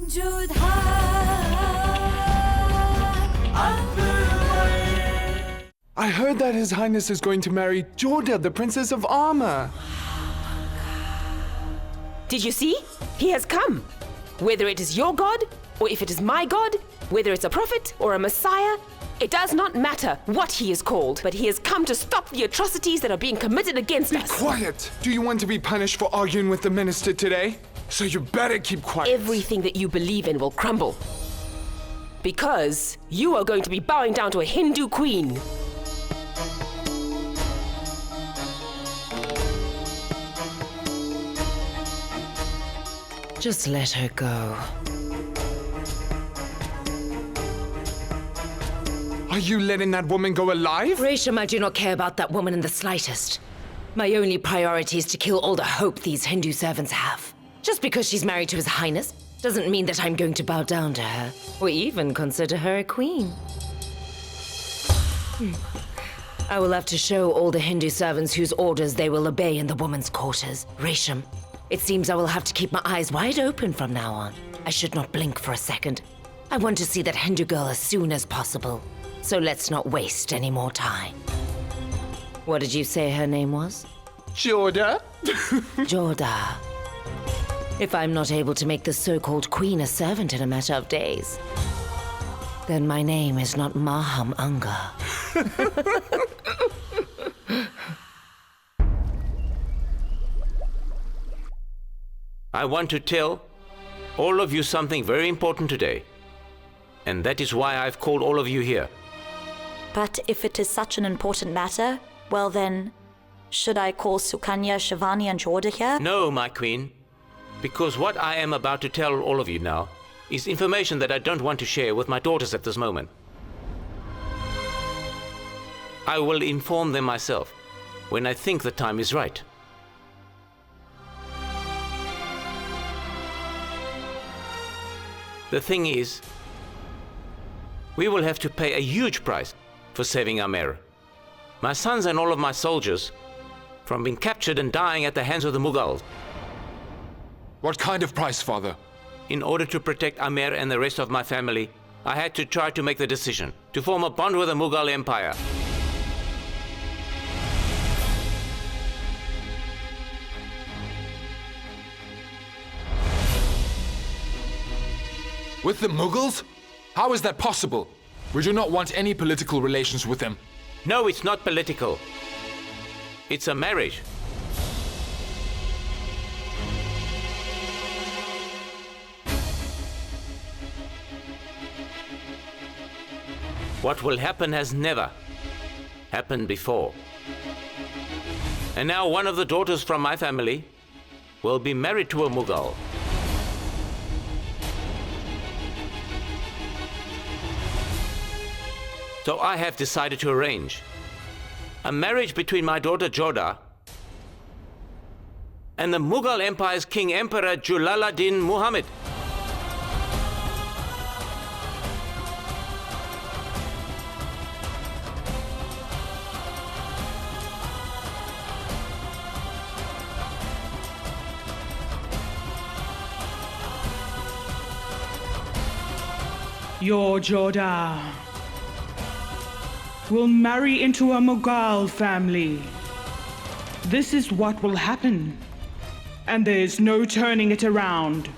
Jodha Akbar. I heard that His Highness is going to marry Jodha, the Princess of Armor. Did you see? He has come. Whether it is your God, or if it is my God, whether it's a prophet or a messiah, it does not matter what he is called, but he has come to stop the atrocities that are being committed against us. Be quiet! Do you want to be punished for arguing with the minister today? So you better keep quiet. Everything that you believe in will crumble. Because you are going to be bowing down to a Hindu queen. Just let her go. Are you letting that woman go alive? Resham, I do not care about that woman in the slightest. My only priority is to kill all the hope these Hindu servants have. Just because she's married to His Highness doesn't mean that I'm going to bow down to her, or even consider her a queen. I will have to show all the Hindu servants whose orders they will obey in the woman's quarters. Resham, it seems I will have to keep my eyes wide open from now on. I should not blink for a second. I want to see that Hindu girl as soon as possible. So let's not waste any more time. What did you say her name was? Jodha? Jodha. If I'm not able to make the so-called queen a servant in a matter of days, then my name is not Maham Anga. I want to tell all of you something very important today. And that is why I've called all of you here. But if it is such an important matter, well then, should I call Sukanya, Shivani and Jodha here? No, my queen. Because what I am about to tell all of you now is information that I don't want to share with my daughters at this moment. I will inform them myself when I think the time is right. The thing is, we will have to pay a huge price for saving our mayor. My sons and all of my soldiers from being captured and dying at the hands of the Mughals. What kind of price, Father? In order to protect Amer and the rest of my family, I had to try to make the decision to form a bond with the Mughal Empire. With the Mughals? How is that possible? We do not want any political relations with them. No, it's not political. It's a marriage. What will happen has never happened before. And now one of the daughters from my family will be married to a Mughal. So I have decided to arrange a marriage between my daughter Jodha and the Mughal Empire's King Emperor Jalaluddin Muhammad. Your Jodha will marry into a Mughal family. This is what will happen, and there is no turning it around.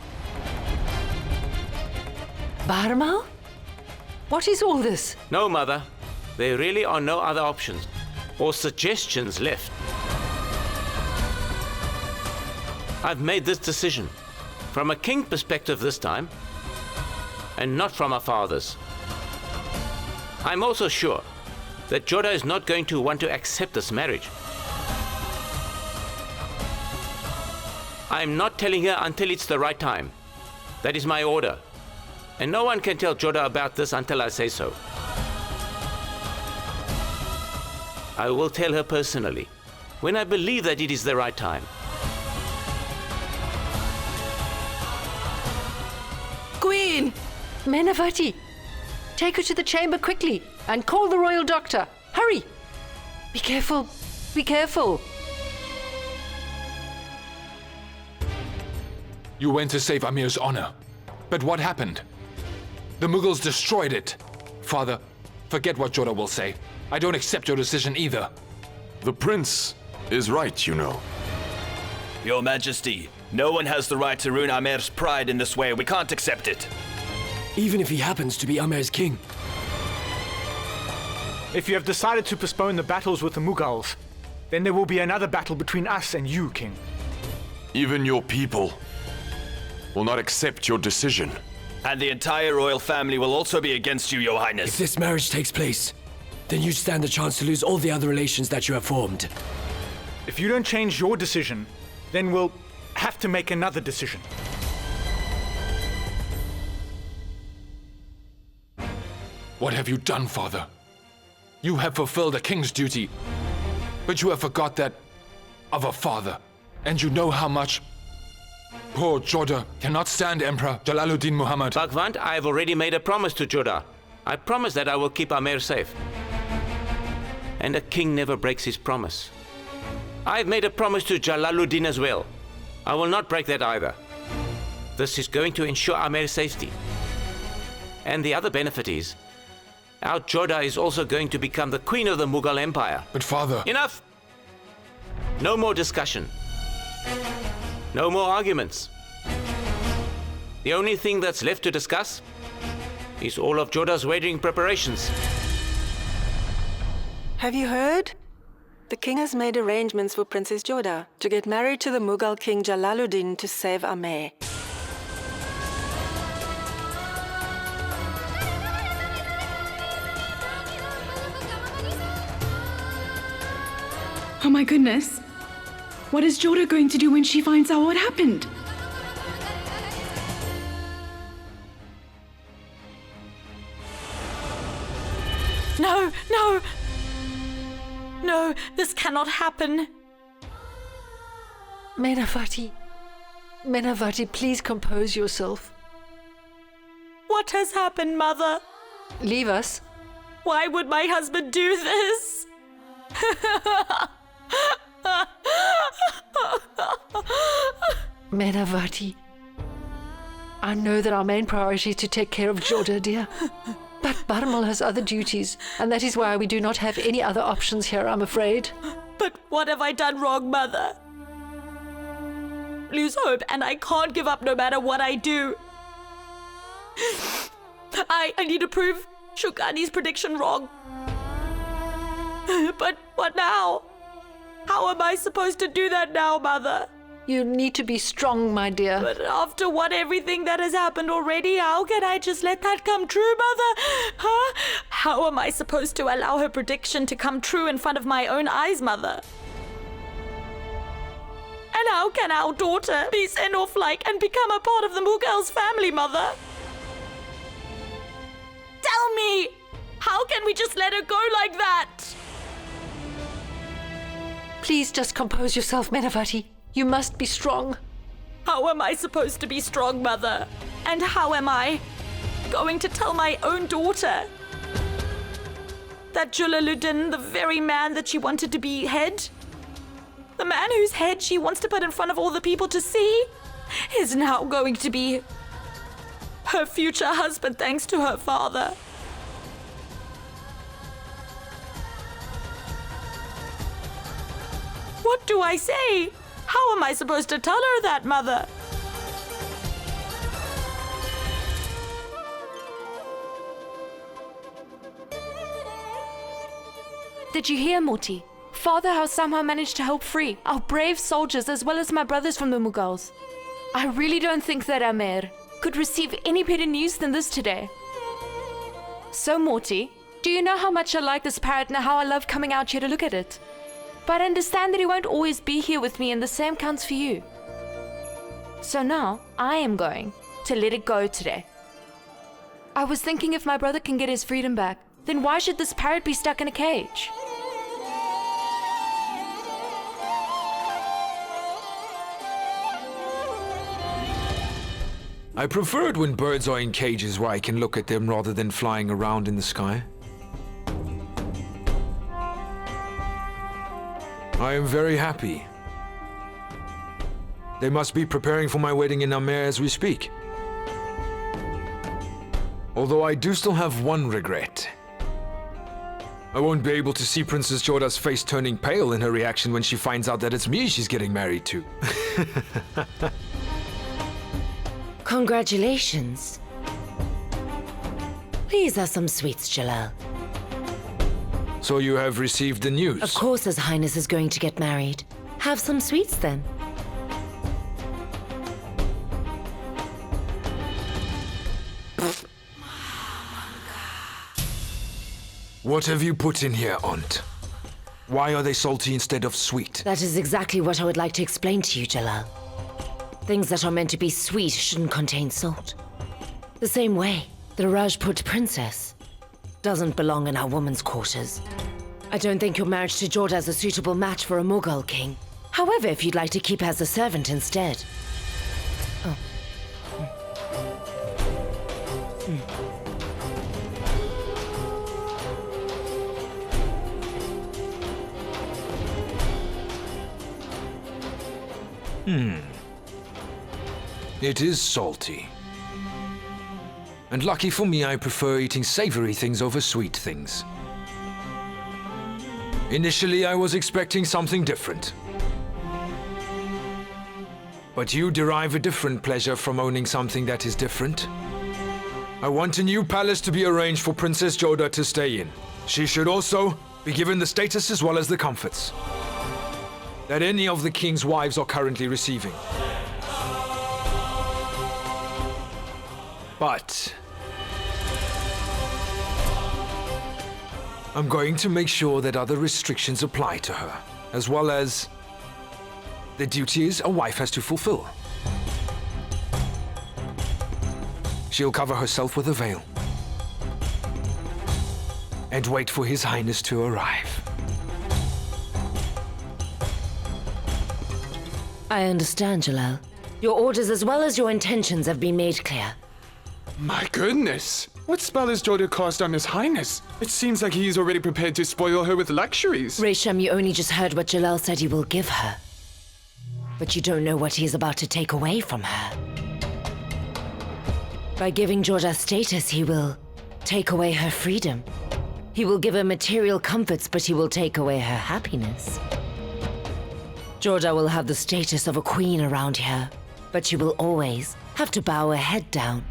Barmal? What is all this? No, Mother. There really are no other options or suggestions left. I've made this decision from a king perspective this time, and not from a father's. I'm also sure that Jodha is not going to want to accept this marriage. I'm not telling her until it's the right time. That is my order. And no one can tell Jodha about this until I say so. I will tell her personally when I believe that it is the right time. Queen! Menavati! Take her to the chamber quickly and call the royal doctor. Hurry! Be careful. Be careful. You went to save Amir's honor. But what happened? The Mughals destroyed it. Father, forget what Jodha will say. I don't accept your decision either. The prince is right, you know. Your Majesty, no one has the right to ruin Amer's pride in this way. We can't accept it. Even if he happens to be Amer's king. If you have decided to postpone the battles with the Mughals, then there will be another battle between us and you, King. Even your people will not accept your decision. And the entire royal family will also be against you, Your Highness. If this marriage takes place, then you stand a chance to lose all the other relations that you have formed. If you don't change your decision, then we'll have to make another decision. What have you done, Father? You have fulfilled a king's duty, but you have forgot that of a father. And you know how much poor Jodha cannot stand Emperor Jalaluddin Muhammad. Bhagwant, I have already made a promise to Jodha. I promise that I will keep Amer safe. And a king never breaks his promise. I have made a promise to Jalaluddin as well. I will not break that either. This is going to ensure Amer's safety. And the other benefit is, our Jodha is also going to become the queen of the Mughal Empire. But Father... Enough! No more discussion. No more arguments. The only thing that's left to discuss is all of Jodha's wedding preparations. Have you heard? The king has made arrangements for Princess Jodha to get married to the Mughal king Jalaluddin to save Amer. Oh my goodness. What is Jodha going to do when she finds out what happened? No, no! No, this cannot happen. Menavati, please compose yourself. What has happened, Mother? Leave us. Why would my husband do this? Menavati, I know that our main priority is to take care of Jodha, dear. But Barmal has other duties, and that is why we do not have any other options here, I'm afraid. But what have I done wrong, Mother? Lose hope, and I can't give up no matter what I do. I need to prove Shukani's prediction wrong. But what now? How am I supposed to do that now, Mother? You need to be strong, my dear. But after everything that has happened already, how can I just let that come true, Mother? Huh? How am I supposed to allow her prediction to come true in front of my own eyes, Mother? And how can our daughter be sent off and become a part of the Mughals family, Mother? Tell me! How can we just let her go like that? Please just compose yourself, Menavati. You must be strong. How am I supposed to be strong, Mother? And how am I going to tell my own daughter that Jalaluddin, the very man that she wanted to be head, the man whose head she wants to put in front of all the people to see, is now going to be her future husband thanks to her father? What do I say? How am I supposed to tell her that, Mother? Did you hear, Moti? Father has somehow managed to help free our brave soldiers as well as my brothers from the Mughals. I really don't think that Amer could receive any better news than this today. So, Moti, do you know how much I like this parrot and how I love coming out here to look at it? But I understand that he won't always be here with me, and the same counts for you. So now, I am going to let it go today. I was thinking if my brother can get his freedom back, then why should this parrot be stuck in a cage? I prefer it when birds are in cages where I can look at them rather than flying around in the sky. I am very happy. They must be preparing for my wedding in Amer as we speak. Although I do still have one regret. I won't be able to see Princess Jodha's face turning pale in her reaction when she finds out that it's me she's getting married to. Congratulations. Please have some sweets, Jalal. So you have received the news? Of course His Highness is going to get married. Have some sweets then. What have you put in here, Aunt? Why are they salty instead of sweet? That is exactly what I would like to explain to you, Jalal. Things that are meant to be sweet shouldn't contain salt. The same way, the Rajput princess doesn't belong in our women's quarters. I don't think your marriage to Jodha is a suitable match for a Mughal king. However, if you'd like to keep her as a servant instead. Oh. It is salty. And lucky for me, I prefer eating savory things over sweet things. Initially, I was expecting something different. But you derive a different pleasure from owning something that is different. I want a new palace to be arranged for Princess Jodha to stay in. She should also be given the status as well as the comforts that any of the king's wives are currently receiving. But I'm going to make sure that other restrictions apply to her, as well as the duties a wife has to fulfill. She'll cover herself with a veil and wait for His Highness to arrive. I understand, Jalal. Your orders as well as your intentions have been made clear. My goodness! What spell has Jodha cast on His Highness? It seems like he's already prepared to spoil her with luxuries. Resham, you only just heard what Jalal said he will give her. But you don't know what he is about to take away from her. By giving Jodha status, he will take away her freedom. He will give her material comforts, but he will take away her happiness. Jodha will have the status of a queen around here, but she will always have to bow her head down.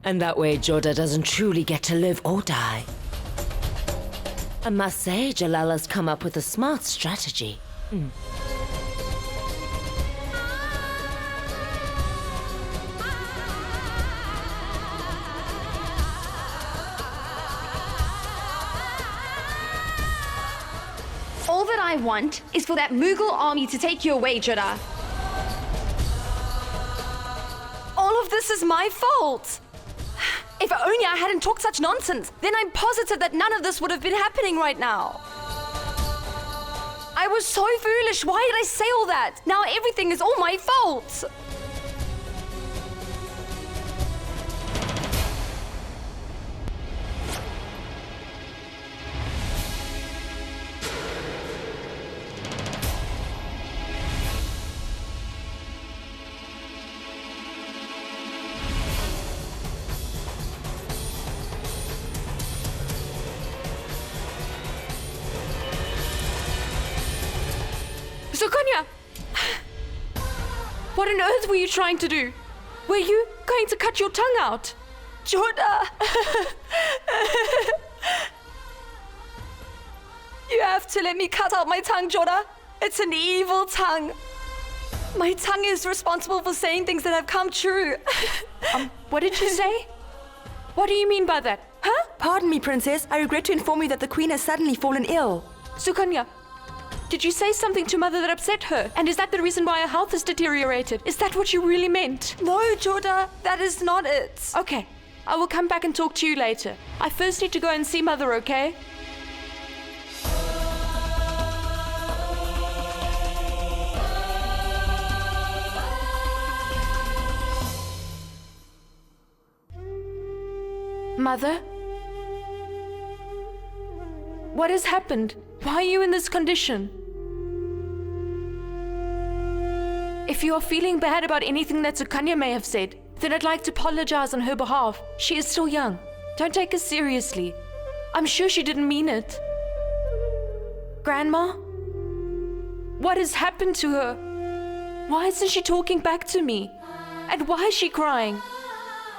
And that way, Jodha doesn't truly get to live or die. I must say, Jalal has come up with a smart strategy. All that I want is for that Mughal army to take you away, Jodha. All of this is my fault. If only I hadn't talked such nonsense, then I'm positive that none of this would have been happening right now. I was so foolish. Why did I say all that? Now everything is all my fault. Sukanya! What on earth were you trying to do? Were you going to cut your tongue out? Jodha! You have to let me cut out my tongue, Jodha. It's an evil tongue. My tongue is responsible for saying things that have come true. What did you say? What do you mean by that? Huh? Pardon me, Princess. I regret to inform you that the Queen has suddenly fallen ill. Sukanya, did you say something to Mother that upset her? And is that the reason why her health has deteriorated? Is that what you really meant? No, Jodha, that is not it. Okay, I will come back and talk to you later. I first need to go and see Mother, okay? Mother? What has happened? Why are you in this condition? If you are feeling bad about anything that Sukanya may have said, then I'd like to apologize on her behalf. She is still young. Don't take her seriously. I'm sure she didn't mean it. Grandma? What has happened to her? Why isn't she talking back to me? And why is she crying?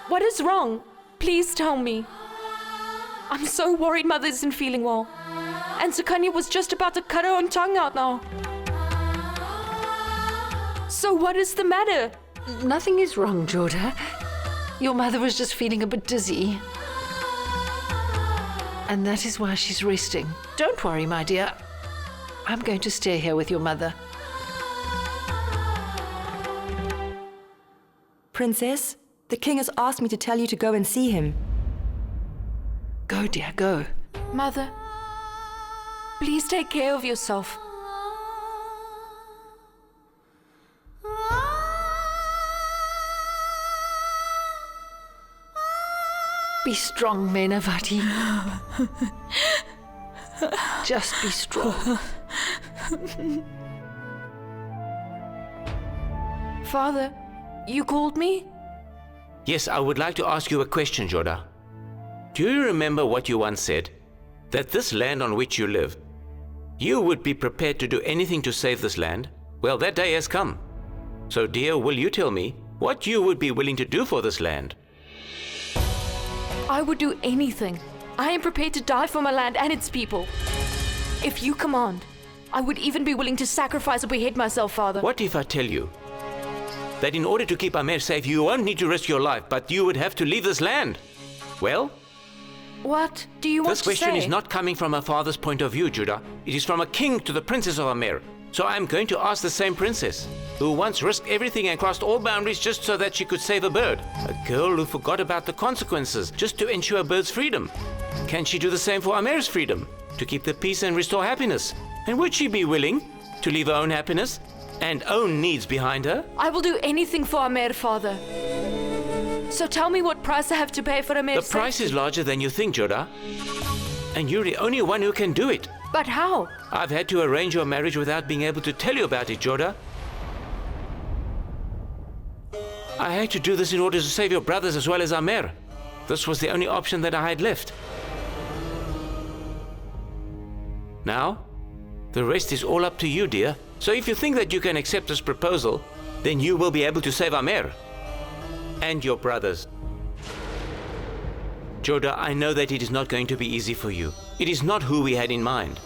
What is wrong? Please tell me. I'm so worried Mother isn't feeling well. And 𝐤𝐚𝐦𝐬 was just about to cut her own tongue out now. So what is the matter? Nothing is wrong, Jodha. Your mother was just feeling a bit dizzy. And that is why she's resting. Don't worry, my dear. I'm going to stay here with your mother. Princess, the king has asked me to tell you to go and see him. Go, dear, go. Mother, please take care of yourself. Be strong, Mainavati. Just be strong. Father, you called me? Yes, I would like to ask you a question, Jodha. Do you remember what you once said? That this land on which you live, you would be prepared to do anything to save this land? Well, that day has come. So, dear, will you tell me what you would be willing to do for this land? I would do anything. I am prepared to die for my land and its people. If you command, I would even be willing to sacrifice or behead myself, Father. What if I tell you that in order to keep 𝐴𝐻 safe, you won't need to risk your life, but you would have to leave this land? Well? What do you want to say? This question is not coming from a father's point of view, Jodha. It is from a king to the princess of 𝐴𝐻. So I'm going to ask the same princess, who once risked everything and crossed all boundaries just so that she could save a bird. A girl who forgot about the consequences just to ensure a bird's freedom. Can she do the same for 𝐴𝐻's freedom? To keep the peace and restore happiness? And would she be willing to leave her own happiness and own needs behind her? I will do anything for 𝐴𝐻, Father. So tell me what price I have to pay for 𝐴𝐻's The price is larger than you think, Jodha. And you're the only one who can do it. But how? I've had to arrange your marriage without being able to tell you about it, Jodha. I had to do this in order to save your brothers as well as 𝐴𝐻. This was the only option that I had left. Now, the rest is all up to you, dear. So if you think that you can accept this proposal, then you will be able to save 𝐴𝐻. And your brothers. Jodha, I know that it is not going to be easy for you. It is not who we had in mind.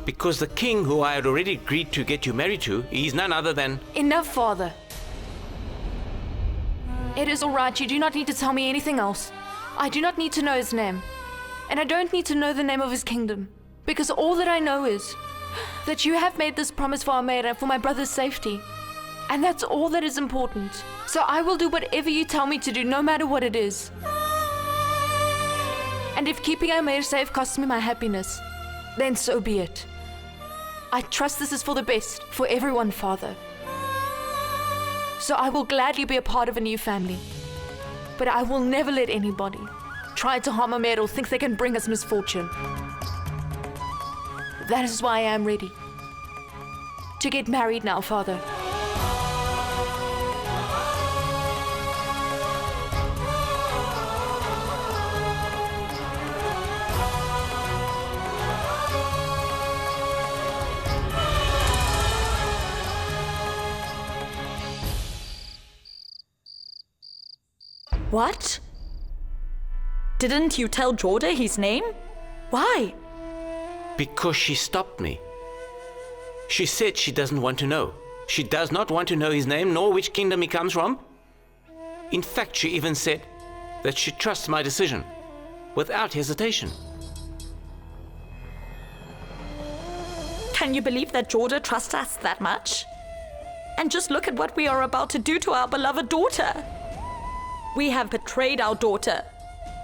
Because the king who I had already agreed to get you married to, he is none other than... Enough, Father. It is all right. You do not need to tell me anything else. I do not need to know his name. And I don't need to know the name of his kingdom. Because all that I know is that you have made this promise for 𝐴𝐻 and for my brother's safety. And that's all that is important. So I will do whatever you tell me to do, no matter what it is. And if keeping 𝐴𝐻 safe costs me my happiness, then so be it. I trust this is for the best, for everyone, Father. So I will gladly be a part of a new family. But I will never let anybody try to harm 𝐴𝐻 or think they can bring us misfortune. That is why I am ready to get married now, Father. What? Didn't you tell Jodha his name? Why? Because she stopped me. She said she doesn't want to know. She does not want to know his name nor which kingdom he comes from. In fact, she even said that she trusts my decision without hesitation. Can you believe that Jodha trusts us that much? And just look at what we are about to do to our beloved daughter. We have betrayed our daughter.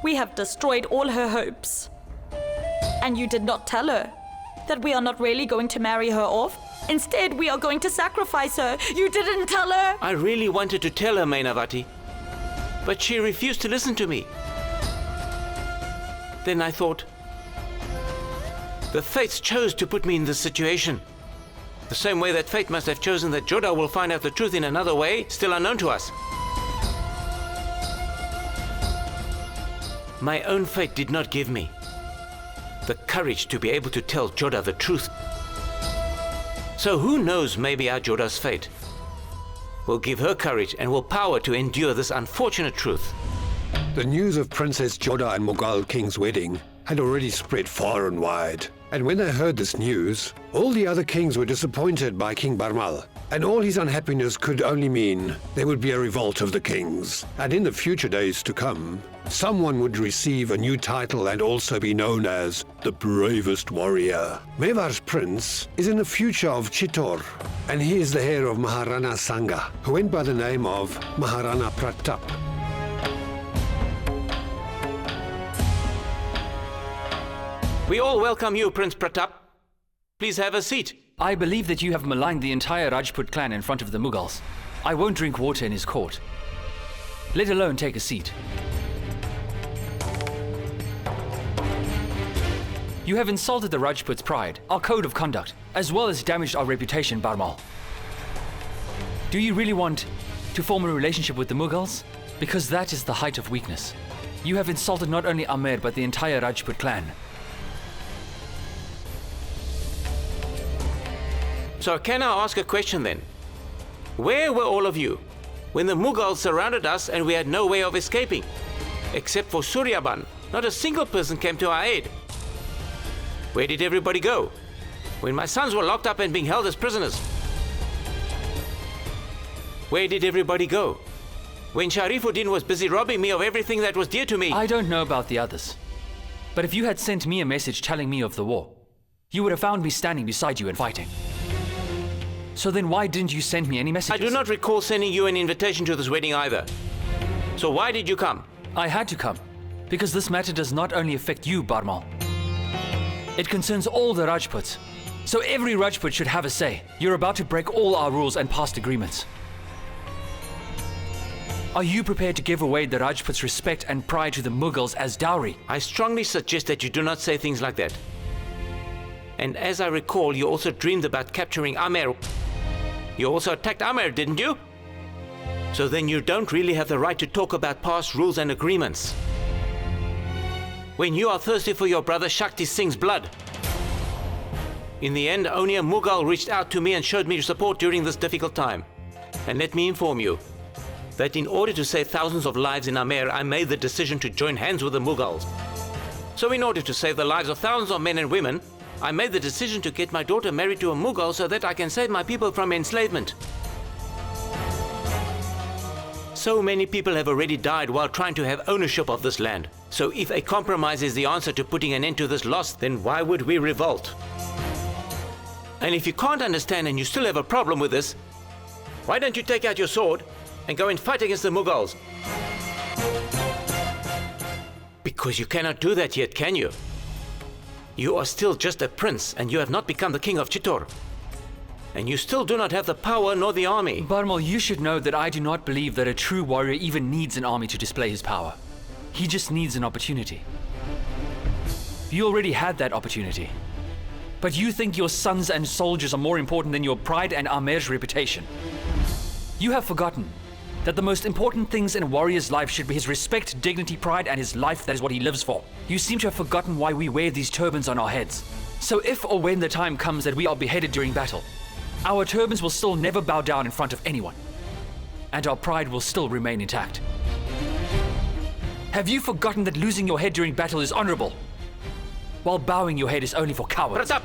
We have destroyed all her hopes. And you did not tell her that we are not really going to marry her off. Instead, we are going to sacrifice her. You didn't tell her. I really wanted to tell her, Mainavati, but she refused to listen to me. Then I thought, the fates chose to put me in this situation. The same way that fate must have chosen that Jodha will find out the truth in another way, still unknown to us. My own fate did not give me the courage to be able to tell Jodha the truth. So who knows, maybe our Jodha's fate will give her courage and will power to endure this unfortunate truth. The news of Princess Jodha and Mughal king's wedding had already spread far and wide. And when they heard this news, all the other kings were disappointed by King Barmal. And all his unhappiness could only mean there would be a revolt of the kings. And in the future days to come, someone would receive a new title and also be known as the bravest warrior. Mevar's prince is in the future of Chittor, and he is the heir of Maharana Sangha, who went by the name of Maharana Pratap. We all welcome you, Prince Pratap. Please have a seat. I believe that you have maligned the entire Rajput clan in front of the Mughals. I won't drink water in his court, let alone take a seat. You have insulted the Rajput's pride, our code of conduct, as well as damaged our reputation, Barmal. Do you really want to form a relationship with the Mughals? Because that is the height of weakness. You have insulted not only Amer, but the entire Rajput clan. So can I ask a question then? Where were all of you when the Mughals surrounded us and we had no way of escaping? Except for Suryaban, not a single person came to our aid. Where did everybody go when my sons were locked up and being held as prisoners? Where did everybody go when Sharifuddin was busy robbing me of everything that was dear to me? I don't know about the others, but if you had sent me a message telling me of the war, you would have found me standing beside you and fighting. So then why didn't you send me any messages? I do not recall sending you an invitation to this wedding either. So why did you come? I had to come, because this matter does not only affect you, Barmal. It concerns all the Rajputs. So every Rajput should have a say. You're about to break all our rules and past agreements. Are you prepared to give away the Rajputs' respect and pride to the Mughals as dowry? I strongly suggest that you do not say things like that. And as I recall, you also dreamed about capturing Amer. You also attacked Amer, didn't you? So then you don't really have the right to talk about past rules and agreements. When you are thirsty for your brother Shakti Singh's blood. In the end, only a Mughal reached out to me and showed me support during this difficult time. And let me inform you that in order to save thousands of lives in Amer, I made the decision to join hands with the Mughals. So in order to save the lives of thousands of men and women, I made the decision to get my daughter married to a Mughal so that I can save my people from enslavement. So many people have already died while trying to have ownership of this land. So if a compromise is the answer to putting an end to this loss, then why would we revolt? And if you can't understand and you still have a problem with this, why don't you take out your sword and go and fight against the Mughals? Because you cannot do that yet, can you? You are still just a prince, and you have not become the king of Chittor. And you still do not have the power nor the army. Barmal, you should know that I do not believe that a true warrior even needs an army to display his power. He just needs an opportunity. You already had that opportunity. But you think your sons and soldiers are more important than your pride and Amer's reputation. You have forgotten that the most important things in a warrior's life should be his respect, dignity, pride, and his life. That is what he lives for. You seem to have forgotten why we wear these turbans on our heads. So if or when the time comes that we are beheaded during battle, our turbans will still never bow down in front of anyone. And our pride will still remain intact. Have you forgotten that losing your head during battle is honorable, while bowing your head is only for cowards? Pratap!